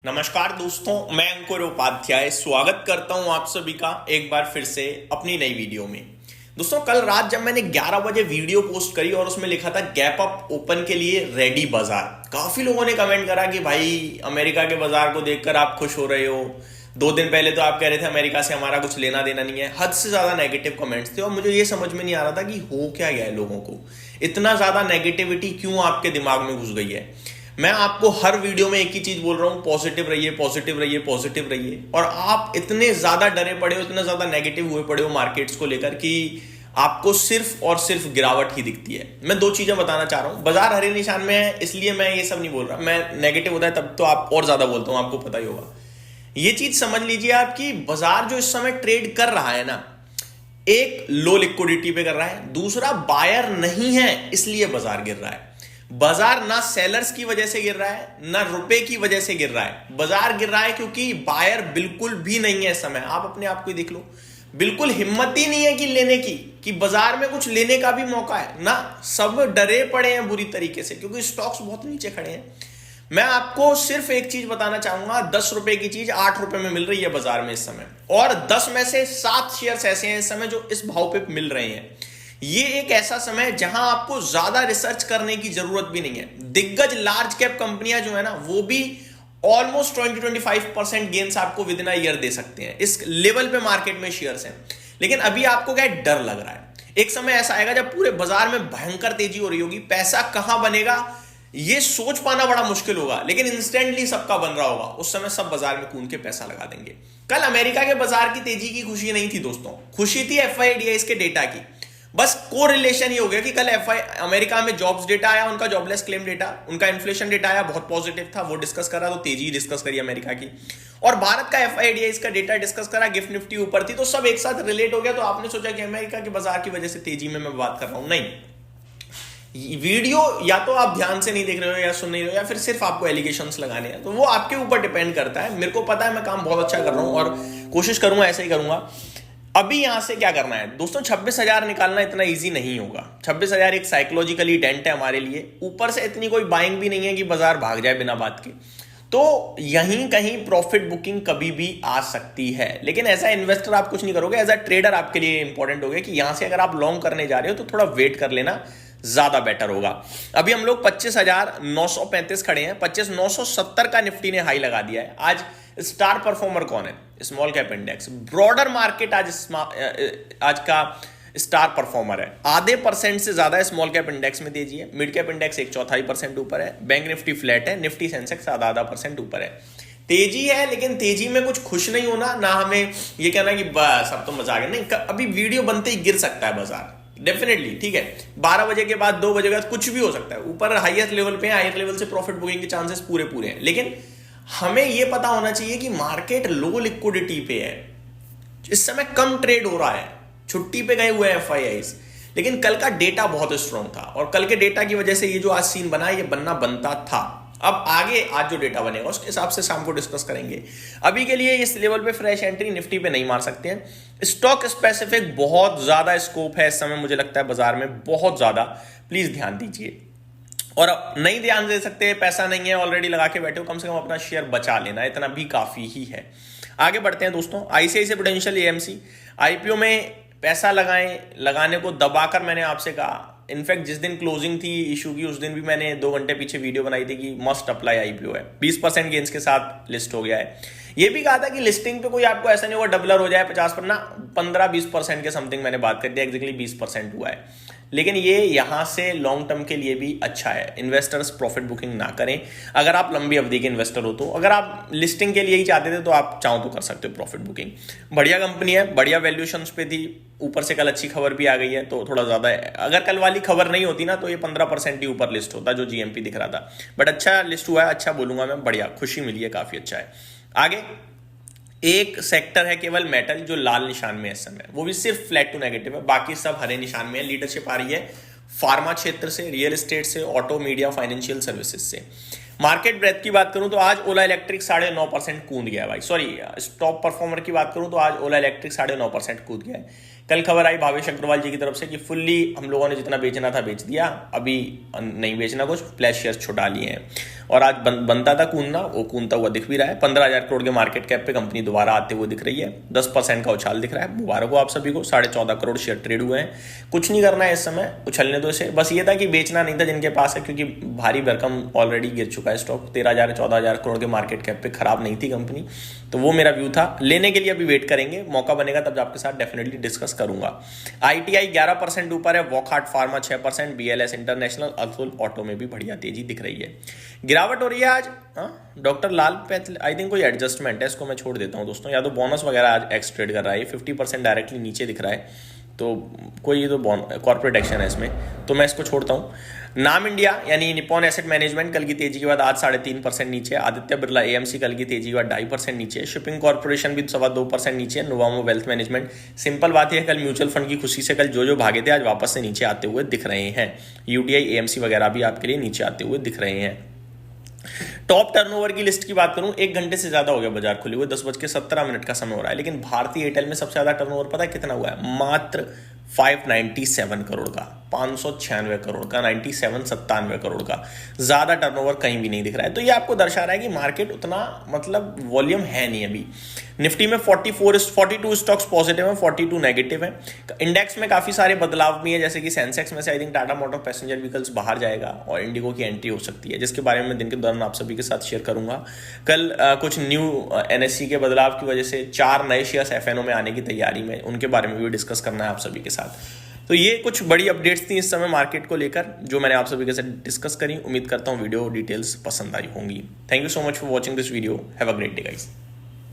नमस्कार दोस्तों, मैं अंकुर उपाध्याय स्वागत करता हूं आप सभी का एक बार फिर से अपनी नई वीडियो में। दोस्तों, कल रात जब मैंने 11 बजे वीडियो पोस्ट करी और उसमें लिखा था गैप अप ओपन के लिए रेडी बाजार, काफी लोगों ने कमेंट करा कि भाई अमेरिका के बाजार को देखकर आप खुश हो रहे हो। 2 दिन पहले तो आप कह रहे थे अमेरिका से हमारा कुछ लेना देना नहीं है। हद से ज्यादा नेगेटिव कमेंट्स थे और मुझे ये समझ में नहीं आ रहा था कि हो क्या गया है, लोगों को इतना ज्यादा नेगेटिविटी क्यों आपके दिमाग में घुस गई है। मैं आपको हर वीडियो में एक ही चीज बोल रहा हूं, पॉजिटिव रहिए, पॉजिटिव रहिए, पॉजिटिव रहिए। और आप इतने ज्यादा डरे पड़े हो, इतने ज्यादा नेगेटिव हुए पड़े हो मार्केट्स को लेकर कि आपको सिर्फ और सिर्फ गिरावट ही दिखती है। मैं 2 चीजें बताना चाह रहा हूं। बाजार हरे निशान में है इसलिए मैं ये सब नहीं बोल रहा। मैं नेगेटिव होता है तब तो आप और ज्यादा बोलता हूं, आपको पता ही होगा। ये चीज समझ लीजिए आपकी, बाजार जो इस समय ट्रेड कर रहा है ना, एक लो लिक्विडिटी पे कर रहा है, दूसरा बायर नहीं है इसलिए बाजार गिर रहा है। बाजार ना सेलर्स की वजह से गिर रहा है ना रुपए की वजह से गिर रहा है। बाजार गिर रहा है क्योंकि बायर बिल्कुल भी नहीं है इस समय। आप अपने आप को ही देख लो, बिल्कुल हिम्मत ही नहीं है कि लेने की, कि बाजार में कुछ लेने का भी मौका है ना। सब डरे पड़े हैं बुरी तरीके से क्योंकि स्टॉक्स बहुत नीचे खड़े हैं। मैं आपको सिर्फ एक चीज बताना चाहूंगा, 10 रुपए की चीज 8 रुपए में मिल रही है बाजार में इस समय, और 10 में से 7 शेयर्स ऐसे हैं इस समय जो इस भाव पे मिल रहे हैं। ये एक ऐसा समय है जहां आपको ज्यादा रिसर्च करने की जरूरत भी नहीं है। दिग्गज लार्ज कैप कंपनियां जो है ना, वो भी ऑलमोस्ट 20-25% गेन्स आपको विद इन अ ईयर दे सकते हैं। इस लेवल पे मार्केट में शेयर्स हैं। लेकिन अभी आपको क्या डर लग रहा है। एक समय ऐसा आएगा जब पूरे बाजार में भयंकर तेजी हो रही होगी, पैसा कहां बनेगा ये सोच पाना बड़ा मुश्किल होगा, लेकिन इंस्टेंटली सबका बन रहा होगा। उस समय सब बाजार में कूद के पैसा लगा देंगे। कल अमेरिका के बाजार की तेजी की खुशी नहीं थी दोस्तों, खुशी थी FIDIs के डेटा की। बस को रिलेशन ही हो गया कि कल अमेरिका में जॉब्स डेटा आया, उनका जॉबलेस क्लेम डेटा, उनका इन्फ्लेशन डेटा आया, बहुत पॉजिटिव था, वो डिस्कस करा तो तेजी डिस्कस करी अमेरिका की। और भारत का FIDIs का डेटा डिस्कस करा, गिफ्ट निफ्टी ऊपर थी, तो सब एक साथ रिलेट हो गया। तो आपने सोचा कि अमेरिका के बाजार की वजह से तेजी में मैं बात कर रहा हूं। नहीं, वीडियो या तो आप ध्यान से नहीं देख रहे हो या सुन नहीं रहे हो, या फिर सिर्फ आपको एलिगेशंस लगाने हैं, तो वो आपके ऊपर डिपेंड करता है। मेरे को पता है मैं काम बहुत अच्छा कर रहा हूं और कोशिश करूंगा ऐसे ही करूंगा। अभी यहां से क्या करना है दोस्तों, 26,000 निकालना इतना इजी नहीं होगा। 26,000 एक साइकोलॉजिकली डेंट है हमारे लिए। ऊपर से इतनी कोई बाइंग भी नहीं है कि बाजार भाग जाए बिना बात के। तो यहीं कहीं प्रॉफिट बुकिंग कभी भी आ सकती है, लेकिन ऐसा इन्वेस्टर आप कुछ नहीं करोगे। एज अ ट्रेडर आपके लिए इंपॉर्टेंट हो गया कि यहां से अगर आप लॉन्ग करने जा रहे हो तो थोड़ा वेट कर लेना, ज्यादा बेटर होगा। अभी हम लोग 25,935 खड़े हैं। 25,970 का निफ्टी ने हाई लगा दिया है। आज स्टार परफॉर्मर कौन है? Small cap index. Broader market आज का स्टार परफॉर्मर है। आधे % से ज्यादा स्मॉल कैप इंडेक्स में तेजी है। मिड कैप इंडेक्स 1/4% ऊपर है। बैंक निफ्टी फ्लैट है। निफ्टी सेंसेक्स आधा % ऊपर है। तेजी है, लेकिन तेजी में कुछ खुश नहीं होना ना, हमें ये कहना कि बस अब तो मजा आ गया। नहीं, अभी वीडियो बनते ही गिर सकता है बाजार, डेफिनेटली। ठीक है, 12 बजे के बाद 2 बजे के बाद कुछ भी हो सकता है। ऊपर हाईएस्ट लेवल पे, हायर लेवल से प्रॉफिट बुकिंग के चांसेस पूरे हैं, लेकिन हमें यह पता होना चाहिए कि मार्केट लो लिक्विडिटी पे है। इस समय कम ट्रेड हो रहा है, छुट्टी पे गए हुए हैं FIIs, लेकिन कल का डेटा बहुत स्ट्रांग था और कल के डेटा की वजह से ये जो आज सीन बना, ये बनना बनता था। अब आगे आज जो डेटा बनेगा उसके हिसाब से शाम को डिस्कस करेंगे। अभी के लिए इस लेवल पे फ्रेश एंट्री निफ्टी पे नहीं मार सकते हैं। स्टॉक स्पेसिफिक बहुत ज्यादा स्कोप है इस समय, मुझे लगता है बाजार में बहुत ज्यादा। प्लीज ध्यान दीजिए, और नहीं ध्यान दे सकते, पैसा नहीं है, ऑलरेडी लगा के बैठे हो, कम से कम अपना शेयर बचा लेना, इतना भी काफी ही है। आगे बढ़ते हैं दोस्तों। ICICI प्रूडेंशियल AMC IPO में पैसा लगाने को दबाकर मैंने आपसे कहा। इनफैक्ट जिस दिन क्लोजिंग थी इशू की, उस दिन भी मैंने 2 घंटे पीछे वीडियो बनाई थी कि मस्ट अप्लाई IPO है। 20% गेंस के साथ लिस्ट हो गया है। ये भी कहा था कि लिस्टिंग पे कोई आपको ऐसा नहीं होगा डबलर हो जाए 50% ना, 15-20% के समथिंग मैंने बात कर दिया, एग्जैक्टली 20% हुआ है। लेकिन ये यहां से लॉन्ग टर्म के लिए भी अच्छा है। इन्वेस्टर्स प्रॉफिट बुकिंग ना करें अगर आप लंबी अवधि के इन्वेस्टर हो तो। अगर आप लिस्टिंग के लिए ही चाहते थे तो आप चाहो तो कर सकते हो प्रॉफिट बुकिंग। बढ़िया कंपनी है, बढ़िया वैल्यूएशंस पे थी, ऊपर से कल अच्छी खबर भी आ गई है तो थोड़ा ज्यादा है। अगर कल वाली खबर नहीं होती ना तो ये 15% ही ऊपर लिस्ट होता जो GMP दिख रहा था। बट अच्छा लिस्ट हुआ है, अच्छा बोलूंगा मैं, बढ़िया, खुशी मिली है, काफी अच्छा है। आगे एक सेक्टर है केवल मेटल जो लाल निशान में है इस समय, वो भी सिर्फ फ्लैट टू नेगेटिव है, बाकी सब हरे निशान में है। लीडरशिप आ रही है फार्मा क्षेत्र से, रियल एस्टेट से, ऑटो, मीडिया, फाइनेंशियल सर्विसेज से। मार्केट ब्रेथ की बात करूं तो आज ओला इलेक्ट्रिक 9.5% कूद गया है भाई। सॉरी, टॉप परफॉर्मर की बात करूं तो आज ओला इलेक्ट्रिक 9.5% कूद गया है। कल खबर आई भावेश अग्रवाल जी की तरफ से कि फुल्ली हम लोगों ने जितना बेचना था बेच दिया, अभी नहीं बेचना कुछ, प्लस शेयर्स छुटा लिए हैं। और आज बनता था कूदना, वो कूदता हुआ दिख भी रहा है। 15,000 करोड़ के मार्केट कैप पे कंपनी दोबारा आते हुए दिख रही है। 10% का उछाल दिख रहा है। मुबारक हो आप सभी को। 14.5 करोड़ शेयर ट्रेड हुए हैं। कुछ नहीं करना है इस समय, उछलने दो इसे। बस ये था कि बेचना नहीं था जिनके पास है, क्योंकि भारी भरकम ऑलरेडी गिर चुका है स्टॉक। 13,000 14,000 करोड़ के मार्केट कैप पे खराब नहीं थी कंपनी। तो वो मेरा व्यू था। लेने के लिए अभी वेट करेंगे, मौका बनेगा तब आपके साथ डेफिनेटली डिस्कस करूंगा। ITI 11% ऊपर है, Wockhardt pharma 6%, BLS international, Atul auto में भी बढ़िया तेजी दिख रही है। गिरावट हो रही है आज doctor Lal path, I think कोई एडजस्टमेंट है, इसको मैं छोड़ देता हूं दोस्तों। या तो बोनस वगैरह आज एक्स ट्रेड कर रहा है, 50% डायरेक्टली नीचे दिख रहा है, तो कोई ये तो कॉर्पोरेट एक्शन है इसमें, तो मैं इसको छोड़ता हूँ। नाम इंडिया यानी निप्पॉन एसेट मैनेजमेंट कल की तेजी के बाद आज 3.5% नीचे। आदित्य बिरला AMC कल की तेजी के बाद 2.5% नीचे। शिपिंग कॉर्पोरेशन भी 2.25% नीचे। नोवामो वेल्थ मैनेजमेंट, सिंपल बात यह है कल म्यूचुअल फंड की खुशी से कल जो भागे थे आज वापस से नीचे आते हुए दिख रहे हैं। UTI AMC वगैरह भी आपके लिए नीचे आते हुए दिख रहे हैं। टॉप टर्नओवर की लिस्ट की बात करूं, 1 घंटे से ज्यादा हो गया बाजार खुले हुए, 10:17 का समय हो रहा है। लेकिन भारतीय एयरटेल में सबसे ज्यादा टर्नओवर पता है कितना हुआ है? मात्र 597 करोड़ का, 596 करोड़ का, 97 करोड़ का। ज्यादा टर्नओवर कहीं भी नहीं दिख रहा है। तो ये आपको दर्शा रहा है कि मार्केट उतना मतलब वॉल्यूम है नहीं अभी। निफ्टी में 42 स्टॉक्स पॉजिटिव है, 42 नेगेटिव है। इंडेक्स में काफी सारे बदलाव भी है, जैसे कि सेंसेक्स में से I think Tata motor passenger vehicles बाहर जाएगा और इंडिगो की एंट्री हो सकती है, जिसके बारे में दिन के दौरान आप सभी के साथ शेयर करूंगा। कल कुछ न्यू NSE के बदलाव की वजह से 4 नए शेयर्स FNO में आने की तैयारी में, उनके बारे में भी डिस्कस करना है आप सभी के साथ। तो ये कुछ बड़ी अपडेट्स थी इस समय मार्केट को लेकर, जो मैंने आप सभी के साथ डिस्कस करी। उम्मीद करता हूँ वीडियो डिटेल्स पसंद आई होंगी। Thank you so much for watching this video. Have a great day guys.